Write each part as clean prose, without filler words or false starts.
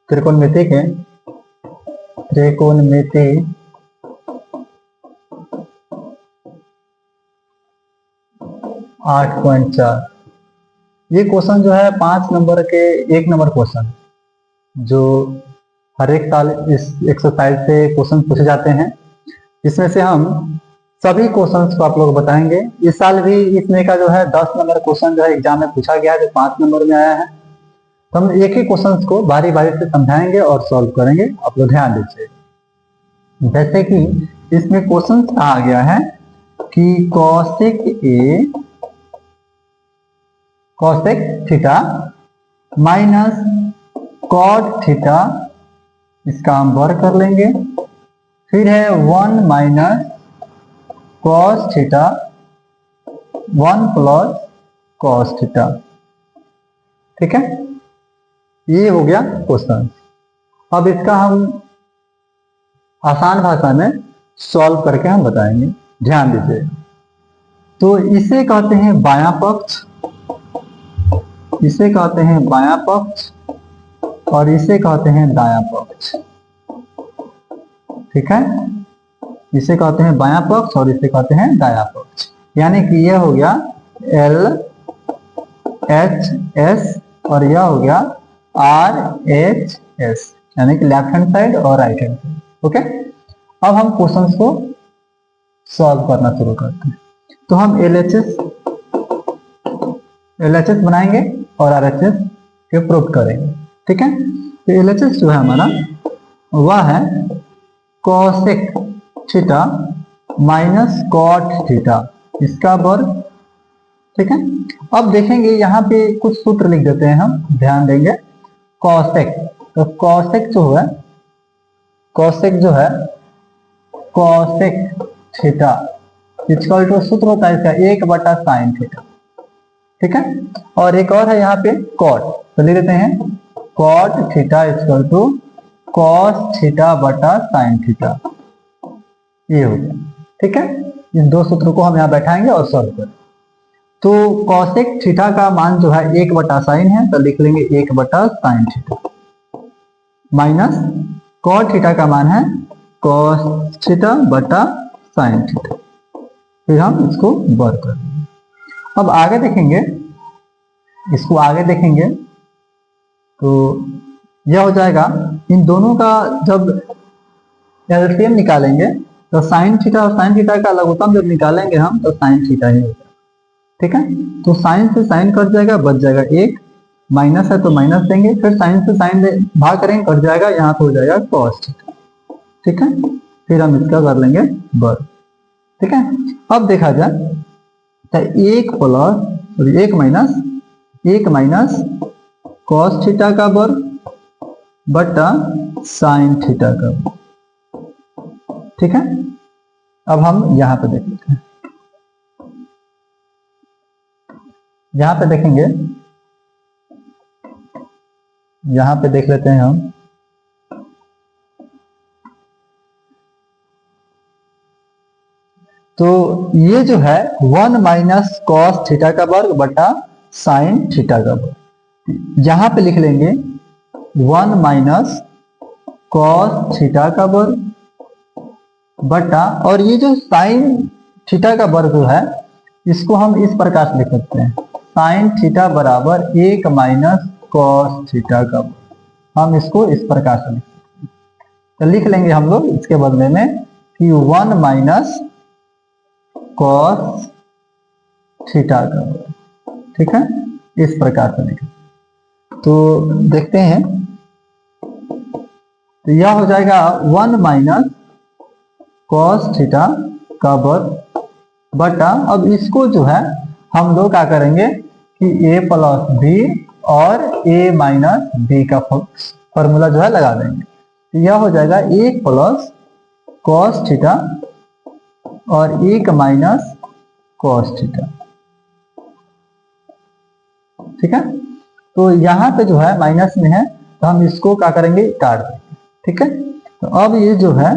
त्रिकोणमिति के 8.4 ये क्वेश्चन जो है 5 नंबर के 1 नंबर क्वेश्चन जो हर एक साल इस एक्सरसाइज से क्वेश्चन पूछे जाते हैं। इसमें से हम सभी क्वेश्चंस को आप लोग बताएंगे। इस साल भी इसमें का जो है 10 नंबर क्वेश्चन जो है एग्जाम में पूछा गया है, जो 5 नंबर में आया है। तो हम एक ही क्वेश्चन को बारी बारी से समझाएंगे और सॉल्व करेंगे। आप लोग ध्यान दीजिए। जैसे कि इसमें क्वेश्चन कहा गया है कि cosec theta minus cot theta, इसका हम वर्ग कर लेंगे। फिर है 1 minus cos theta 1 plus cos theta. ठीक है, ये हो गया क्वेश्चन। अब इसका हम आसान भाषा में सॉल्व करके हम बताएंगे। ध्यान दीजिए। तो इसे कहते हैं बायां पक्ष, इसे कहते हैं बायां पक्ष और इसे कहते हैं दायां पक्ष। ठीक है, इसे कहते हैं बायां पक्ष और इसे कहते हैं दायां पक्ष। यानी कि यह हो गया LHS और यह हो गया RHS, यानी कि लेफ्ट हैंड साइड और राइट हैंड साइड। ओके, अब हम क्वेश्चंस को सॉल्व करना शुरू करते हैं। तो हम LHS बनाएंगे और RHS के प्रूव करेंगे। ठीक है, तो LHS जो है हमारा वह है cosec theta minus cot theta, इसका वर्ग। ठीक है, अब देखेंगे यहाँ पे कुछ सूत्र लिख देते हैं हम, ध्यान देंगे। cosec, तो cosec जो है cosec थीटा इक्वल टू सूत्र होता है इसका 1/sin थीटा। ठीक है, और एक और है यहाँ पे cot, तो लिख देते हैं cot theta equal to cos theta बटा sin थीटा। ये हो गया। ठीक है, इन दो सूत्रों को हम यहाँ बैठाएंगे और सॉल्व करें। तो cosec थीटा का मान जो है 1/sin है, तो लिख लेंगे 1/sin theta minus cot theta का मान है cos थीटा बटा sin थीटा। फिर हम इसको वर्ग करेंगे। अब आगे देखेंगे, इसको आगे देखेंगे तो यह हो जाएगा। इन दोनों का जब एलसीएम निकालेंगे तो साइन थीटा और साइन थीटा का लघुत्तम जब निकालेंगे हम तो साइन थीटा ही होगा। ठीक है, तो साइन से साइन कट जाएगा, बच जाएगा 1, माइनस है तो माइनस देंगे, फिर साइन से साइन भाग करेंगे, कट जाएगा, यहाँ पे हो जाएगा कॉस थीटा। ठीक है, फिर हम इसका कर लेंगे वर्ग। ठीक है, अब देखा जाए तो 1 माइनस कॉस थीटा का वर्ग बटा साइन थीटा का वर्ग। ठीक है, अब हम यहां पे देख लेते हैं। यहां पे देखेंगे, यहां पे देख लेते हैं हम। तो ये जो है 1 माइनस कॉस थीटा का वर्ग बटा साइन थीटा का वर्ग, यहां पे लिख लेंगे 1 माइनस कॉस थीटा का वर्ग बटा, और ये जो साइन थीटा का वर्ग जो है इसको हम इस प्रकार से लिख सकते हैं, साइन थीटा बराबर 1 माइनस कॉस थीटा का वर्ग। हम इसको इस प्रकार से लिख सकते हैं। तो लिख लेंगे हम लोग इसके बदले में कि 1 माइनस कॉस थीटा का वर्ग। ठीक है, इस प्रकार से लिखें तो देखते हैं। तो यह हो जाएगा 1 माइनस कॉस थीटा का वर्ग बटा, अब इसको जो है हम लोग क्या करेंगे कि a प्लस बी और a माइनस बी का फॉर्मूला जो है लगा देंगे। तो यह हो जाएगा 1 प्लस कॉस थीटा और 1 माइनस कॉस थीटा। ठीक है, तो यहाँ पे जो है माइनस में है तो हम इसको क्या करेंगे, काट देंगे। ठीक है, तो अब ये जो है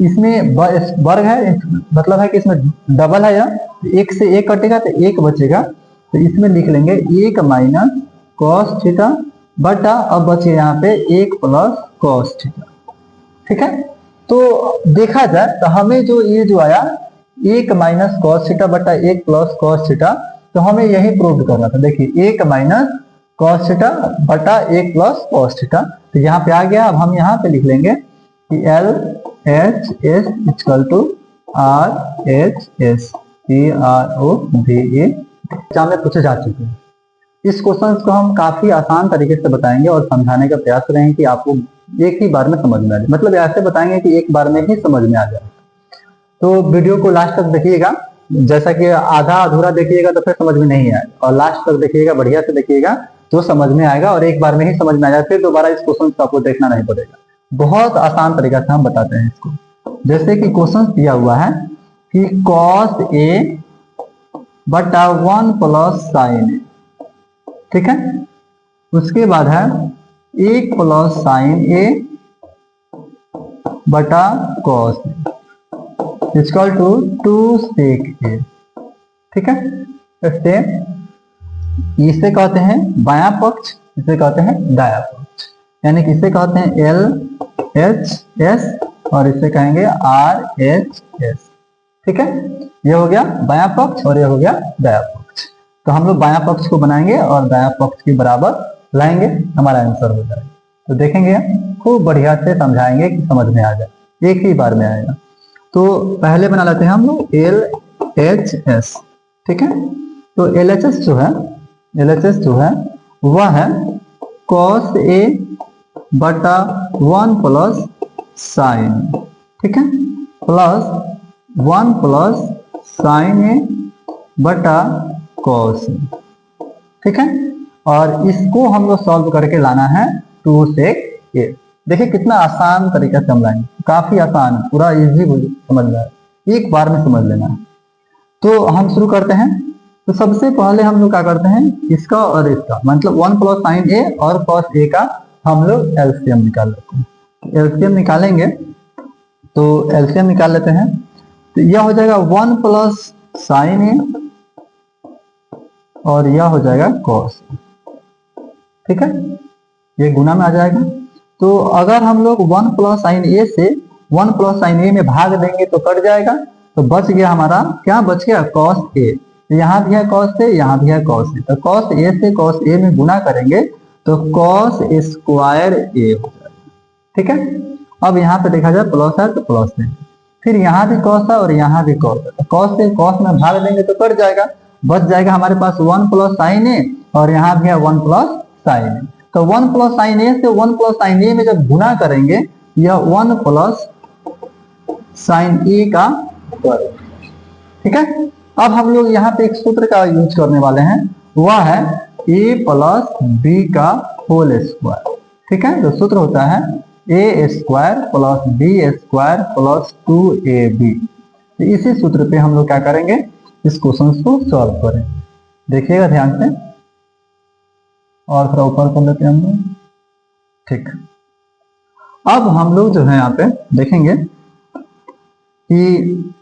इसमें वर्ग है, मतलब है कि इसमें डबल है, यह 1 से 1 कटेगा तो 1 बचेगा। तो इसमें लिख लेंगे 1 माइनस कॉस थीटा बटा अब बचे यहाँ पे 1 प्लस कॉस थीटा। ठीक है, तो देखा जाए तो हमें जो ये जो आया 1 माइनस कॉस थीटा बटा 1 प्लस कॉस थीटा, तो हमें यही प्रूव करना था। देखिए 1 माइनस कॉस थीटा बटा 1 प्लस कॉस थीटा, तो यहाँ पे आ गया। अब हम यहाँ पे लिख लेंगे कि L H S equal to R H S A R O D A exam में पूछे जा चुके हैं। इस क्वेश्चन को हम काफी आसान तरीके से बताएंगे और समझाने का प्रयास करेंगे कि आपको एक ही बार में समझ में आ जाए, मतलब ऐसे बताएंगे कि एक बार में ही समझ में आ जाए। तो वीडियो को लास्ट तक देखिएगा, जैसा कि आधा अधूरा देखिएगा तो फिर समझ में नहीं आएगा, और लास्ट तक देखिएगा, बढ़िया से देखिएगा तो समझ में आएगा और एक बार में ही समझ में आ जाए, फिर दोबारा इस क्वेश्चन को आपको देखना नहीं पड़ेगा। बहुत आसान तरीका से हम बताते हैं इसको। जैसे कि क्वेश्चन दिया हुआ है कि cos ए बटा 1 प्लस साइन ए, ठीक है, उसके बाद है 1 प्लस साइन ए बटा कॉस इक्वल टू 2 सेक ए। ठीक है, इसे कहते हैं बायां पक्ष, इसे कहते हैं दायां पक्ष, यानी कि इसे कहते हैं एल एच एस और इसे कहेंगे आर एच एस। ठीक है, ये हो गया बायां पक्ष और ये हो गया दायां पक्ष। तो हम लोग बायां पक्ष को बनाएंगे और दायां पक्ष के बराबर लाएंगे, हमारा आंसर हो जाएगा। तो देखेंगे, खूब बढ़िया से समझाएंगे कि समझ में आ जाए, एक ही बार में आएगा। तो पहले बना लेते हैं हम लोग एल एच एस। ठीक है, तो एल एच एस जो है, एल एच एस जो है वह है कॉस ए बटा 1 प्लस साइन, ठीक है, प्लस 1 प्लस साइन ए बटा कॉस। ठीक है, और इसको हम लोग सॉल्व करके लाना है 2 सेक ए। देखिए कितना आसान तरीका से हम लाएंगे, काफी आसान, पूरा इजी समझ रहा है, एक बार में समझ लेना है। तो हम शुरू करते हैं। तो सबसे पहले हम लोग क्या करते हैं, इसका और इसका, मतलब 1 प्लस साइन ए और कॉस ए का हम लोग एलसीएम निकाल लेते हैं। एलसीएम निकालेंगे तो एलसीएम निकाल लेते हैं, तो यह हो जाएगा 1 प्लस साइन ए और यह हो जाएगा कॉस। ठीक है, ये गुना में आ जाएगा। तो अगर हम लोग 1 प्लस साइन ए से 1 प्लस साइन ए में भाग देंगे तो कट जाएगा, तो बच गया हमारा, क्या बच गया, कॉस ए। यहाँ भी है कॉस ए, यहाँ भी है कॉस ए, तो कॉस ए से कॉस ए में गुना करेंगे तो कॉस स्क्वायर ए हो जाएगा। ठीक है, अब यहाँ पे देखा जाए प्लस है तो प्लस है, फिर यहाँ भी कॉस है और यहाँ भी कॉस है, तो कॉस से कॉस में भाग देंगे तो कट जाएगा, बच जाएगा हमारे पास 1 प्लस साइन ए और यहाँ भी है 1 प्लस साइन ए। तो 1 प्लस साइन ए से 1 प्लस साइन ए में जब गुना करेंगे, यह 1 प्लस साइन ए का वर्ग। ठीक है, अब हम लोग यहाँ पे एक सूत्र का यूज करने वाले हैं, वह है ए प्लस बी का होल स्क्वायर। ठीक है, तो सूत्र होता है a square plus b square plus 2ab। तो इसी सूत्र पे हम लोग क्या करेंगे, इस क्वेश्चन को सॉल्व करेंगे। देखिएगा ध्यान से, और थोड़ा ऊपर कर लेते हैं हम लोग। ठीक, अब हम लोग जो है यहाँ पे देखेंगे कि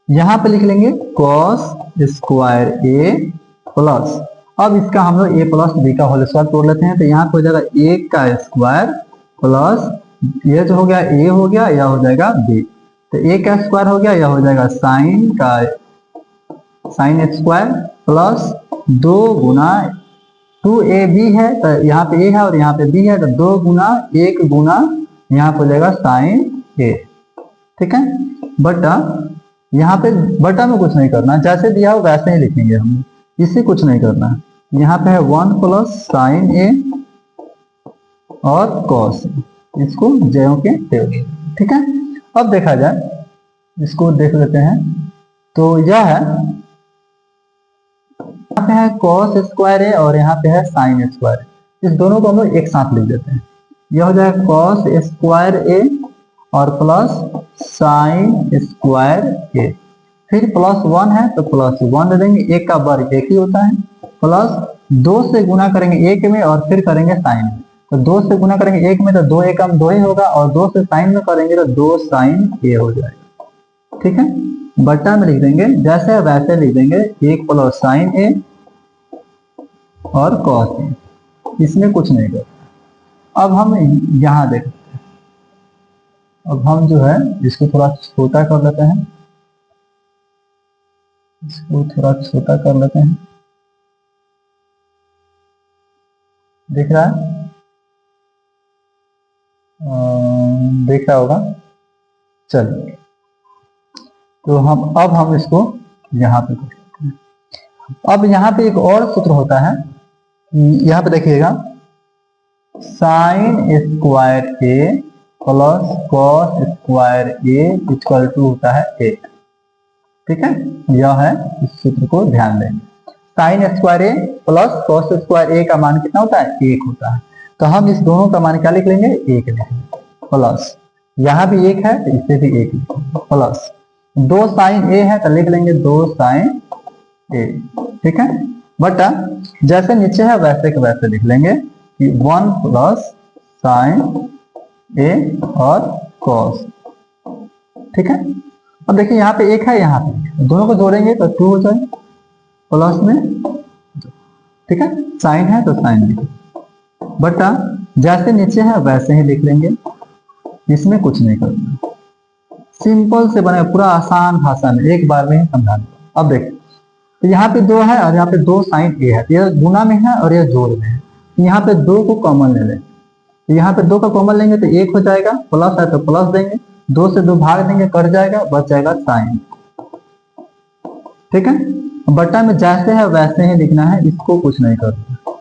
यहाँ पे लिख लेंगे cos स्क्वायर ए प्लस, अब इसका हम लोग ए प्लस बी का होल स्क्वायर तोड़ लेते हैं, तो यहाँ पे हो जाएगा ए का स्क्वायर प्लस ये जो हो गया ए हो गया, यह हो जाएगा बी, तो ए का स्क्वायर हो गया, यह हो जाएगा साइन का साइन स्क्वायर प्लस 2 गुना 2ab है, तो यहाँ पे ए है और यहाँ पे बी है, तो 2 गुना 1 गुना यहाँ पे हो जाएगा साइन ए। ठीक है, बटा यहाँ पे बटा में कुछ नहीं करना, जैसे दिया हो वैसे ही लिखेंगे हम, इसे कुछ नहीं करना है। यहाँ पे है 1 प्लस साइन ए और कॉस, इसको ज्यों के त्यों। ठीक है, अब देखा जाए, इसको देख लेते हैं, तो यह है, यहाँ पे है कॉस स्क्वायर ए और यहाँ पे है साइन स्क्वायर, इस दोनों को हम लोग एक साथ लिख देते हैं। यह हो जाएगा कॉस स्क्वायर ए और प्लस साइन स्क्वायर ए, फिर प्लस 1 है तो प्लस 1 दे देंगे, एक का वर्ग एक ही होता है, प्लस 2 से गुना करेंगे एक में और फिर करेंगे साइन में, तो 2 से गुना करेंगे एक में तो 2 एकम 2 ही होगा, और 2 से साइन में करेंगे तो 2 साइन ए हो जाएगा। ठीक है, बटा में लिख देंगे, जैसे वैसे लिख देंगे, 1 प्लस साइन ए और कॉस ए, इसमें कुछ नहीं करना। अब हम यहाँ देखते हैं, अब हम जो है इसको थोड़ा छोटा कर लेते हैं, इसको थोड़ा छोटा कर लेते हैं, दिख रहा है? दिख रहा होगा। चलिए, तो अब हम इसको यहाँ पे करते हैं। अब यहाँ पे एक और सूत्र होता है, यहाँ पे देखिएगा, sine square A plus cos square A equal to होता है 8। ठीक है, यह है, इस सूत्र को ध्यान देंगे। Sign square A plus cos square ए का मान कितना होता है? 1 होता है। तो हम इस दोनों का मान क्या लिख लेंगे? 1 लिख लेंगे, प्लस यहाँ भी 1 है तो इसे भी 1 लिखेंगे, प्लस 2 साइन ए है तो लिख लेंगे 2 साइन ए। ठीक है, बटा जैसे नीचे है वैसे के वैसे लिख लेंगे कि 1 प्लस साइन ए और कॉस। ठीक है, अब देखिए यहाँ पे 1 है, यहाँ पे दोनों को जोड़ेंगे तो 2 हो जाएगा प्लस में। ठीक है, साइन है तो साइन लिखेंगे, बटा जैसे नीचे है वैसे ही लिख लेंगे, इसमें कुछ नहीं करना, सिंपल से बने, पूरा आसान भाषा में एक बार में ही समझाना। अब देखिए, तो यहाँ पे 2 है और यहाँ पे 2 साइन ए है, यह गुना में है और यह जोड़ में है। यहाँ पे 2 को कॉमन ले लेंगे, तो यहाँ पे 2 का कॉमन लेंगे तो 1 हो जाएगा, प्लस है तो प्लस देंगे, 2 से 2 भाग देंगे, कट जाएगा, बच जाएगा साइन। ठीक है, बटा में जैसे है वैसे ही लिखना है, इसको कुछ नहीं करना,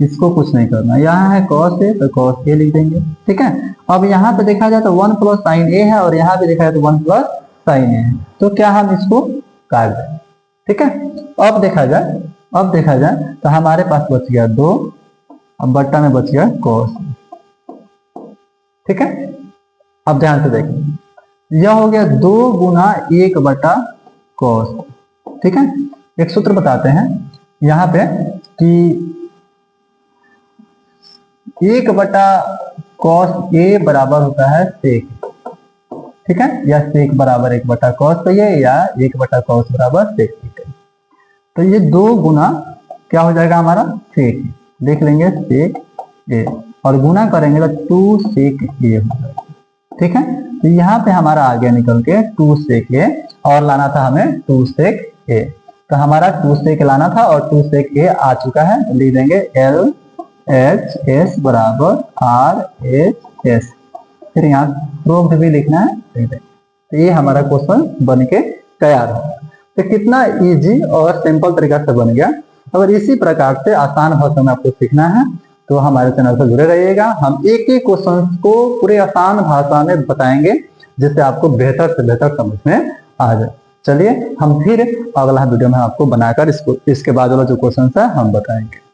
इसको कुछ नहीं करना। यहाँ है कॉस ए तो कॉस ए लिख देंगे। ठीक है, अब यहाँ पे देखा जाए तो 1 प्लस साइन ए है और यहाँ पे देखा जाए तो 1 प्लस साइन ए है, तो क्या हम इसको काट दें। ठीक है, अब देखा जाए तो हमारे पास बच गया 2, अब बट्टा में बच गया कॉस। ठीक है, अब ध्यान से देखिए, यह हो गया 2 गुना 1 बटा कॉस। ठीक है, एक सूत्र बताते हैं यहाँ पे कि 1 बटा कॉस ए बराबर होता है सेक। ठीक है, या सेक बराबर 1 बटा कॉस कहिए या 1 बटा कॉस बराबर सेक। तो ये 2 गुना क्या हो जाएगा हमारा? सेक, देख लेंगे सेक ए, और गुना करेंगे तो 2 सेक ए हो जाएगा। ठीक है, तो यहाँ पे हमारा आ गया निकल के 2 सेक ए, और लाना था हमें 2 सेक ए, तो हमारा 2 सेक लाना था और 2 सेक ए आ चुका है, तो लिख देंगे एल एच एस बराबर आर एच एस, फिर यहाँ प्रूव्ड भी लिखना है। तो ये हमारा क्वेश्चन बन के तैयार हो। तो कितना इजी और सिंपल तरीका से बन गया। अगर इसी प्रकार से आसान भाषा में आपको सीखना है तो हमारे चैनल से जुड़े रहिएगा। हम एक एक क्वेश्चन को पूरे आसान भाषा में बताएंगे जिससे आपको बेहतर से बेहतर समझ में आ जाए। चलिए हम फिर अगला वीडियो में आपको बनाकर इसके बाद वाला जो क्वेश्चन है हम बताएंगे।